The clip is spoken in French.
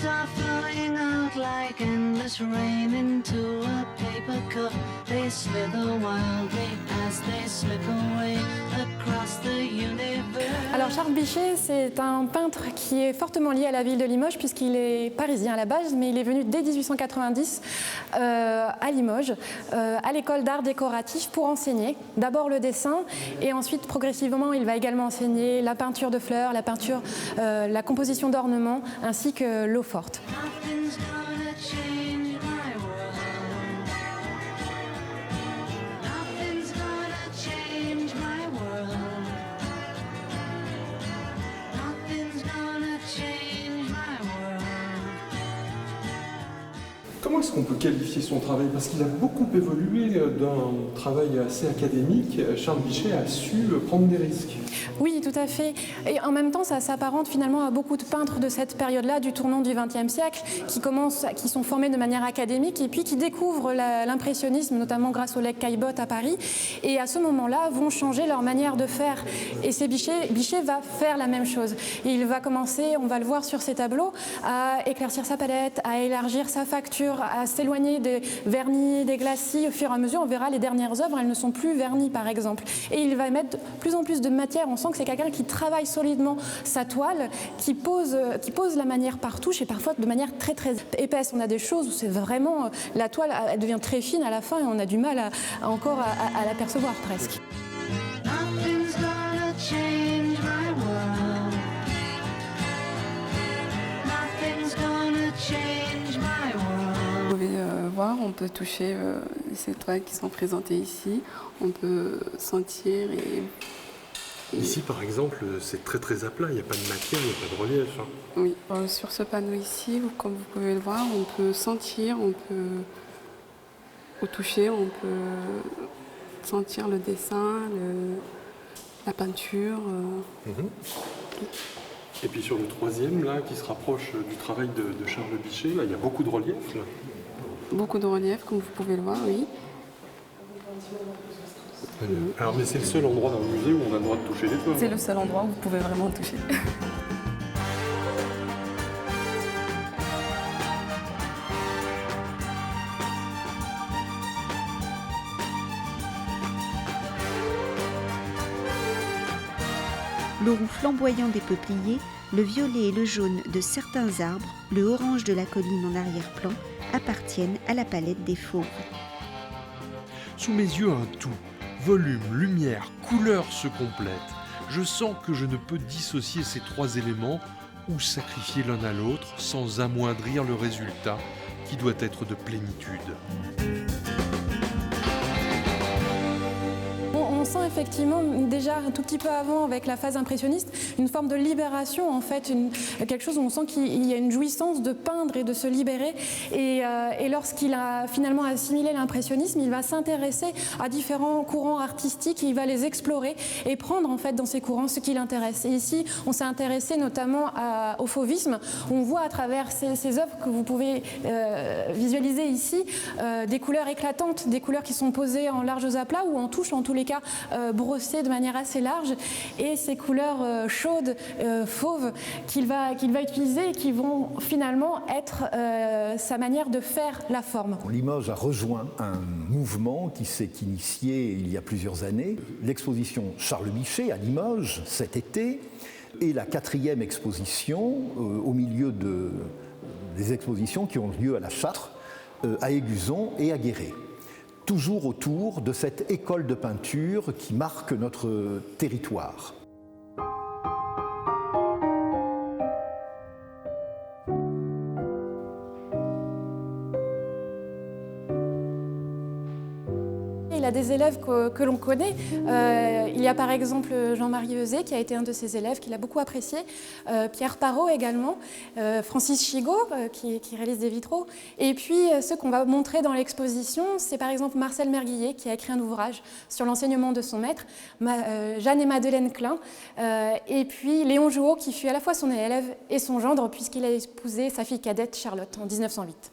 are flowing out like endless rain into a paper cup. They slither wildly as they slip away across the universe. Alors Charles Bichet, c'est un peintre qui est fortement lié à la ville de Limoges puisqu'il est parisien à la base, mais il est venu dès 1890 à Limoges, à l'école d'art décoratif pour enseigner d'abord le dessin et ensuite progressivement il va également enseigner la peinture de fleurs, la peinture, la composition d'ornements ainsi que l'eau forte. Nothing's gonna change my world. Nothing's gonna change my world. Nothing's gonna change my world. Comment est-ce qu'on peut qualifier son travail? Parce qu'il a beaucoup évolué d'un travail assez académique. Charles Bichet a su prendre des risques. Oui, tout à fait. Et en même temps, ça s'apparente finalement à beaucoup de peintres de cette période-là, du tournant du XXe siècle, qui sont formés de manière académique et puis qui découvrent l'impressionnisme, notamment grâce au Lec Caillebotte à Paris, et à ce moment-là vont changer leur manière de faire. Et c'est Bichet va faire la même chose. Et il va commencer, on va le voir sur ses tableaux, à éclaircir sa palette, à élargir sa facture, à s'éloigner des vernis, des glacis. Au fur et à mesure, on verra les dernières œuvres, elles ne sont plus vernies par exemple. Et il va mettre de plus en plus de matière. On sent que c'est quelqu'un qui travaille solidement sa toile, qui pose la manière par touche et parfois de manière très très épaisse. On a des choses où c'est vraiment, la toile elle devient très fine à la fin et on a du mal encore à l'apercevoir presque. Nothing's gonna change my world. Nothing's gonna change my world. Vous pouvez voir, on peut toucher ces toiles qui sont présentées ici, on peut sentir et... Ici, par exemple, c'est très très à plat. Il n'y a pas de matière, il n'y a pas de relief. Hein. Oui, sur ce panneau ici, comme vous pouvez le voir, on peut sentir, on peut au toucher, on peut sentir le dessin, la peinture. Et puis sur le troisième, là, qui se rapproche du travail de Charles Bichet, là, il y a beaucoup de relief. Là. Beaucoup de relief, comme vous pouvez le voir, oui. Alors, mais c'est le seul endroit dans le musée où on a le droit de toucher les toiles. C'est le seul endroit où vous pouvez vraiment toucher. Le roux flamboyant des peupliers, le violet et le jaune de certains arbres, le orange de la colline en arrière-plan appartiennent à la palette des fauves. Sous mes yeux, un tout. Volume, lumière, couleur se complètent. Je sens que je ne peux dissocier ces trois éléments ou sacrifier l'un à l'autre sans amoindrir le résultat qui doit être de plénitude. On sent effectivement déjà un tout petit peu avant avec la phase impressionniste une forme de libération en fait, quelque chose où on sent qu'il y a une jouissance de peindre et de se libérer et lorsqu'il a finalement assimilé l'impressionnisme, il va s'intéresser à différents courants artistiques, il va les explorer et prendre en fait dans ces courants ce qui l'intéresse. Et ici on s'est intéressé notamment au fauvisme, on voit à travers ces œuvres que vous pouvez visualiser ici des couleurs éclatantes, des couleurs qui sont posées en larges aplats ou en touches en tous les cas brossées de manière assez large et ces couleurs chaudes, fauves qu'il va utiliser et qui vont finalement être sa manière de faire la forme. Limoges a rejoint un mouvement qui s'est initié il y a plusieurs années. L'exposition Charles Bichet à Limoges cet été et la 4e exposition au milieu des expositions qui ont lieu à la Châtre, à Éguzon et à Guéret. Toujours autour de cette école de peinture qui marque notre territoire. Il a des élèves que l'on connaît. Il y a par exemple Jean-Marie Euzet qui a été un de ses élèves, qu'il a beaucoup apprécié. Pierre Parot également. Francis Chigot qui réalise des vitraux. Et puis ceux qu'on va montrer dans l'exposition, c'est par exemple Marcel Merguillet qui a écrit un ouvrage sur l'enseignement de son maître. Jeanne et Madeleine Klein. Et puis Léon Jouot qui fut à la fois son élève et son gendre puisqu'il a épousé sa fille cadette Charlotte en 1908.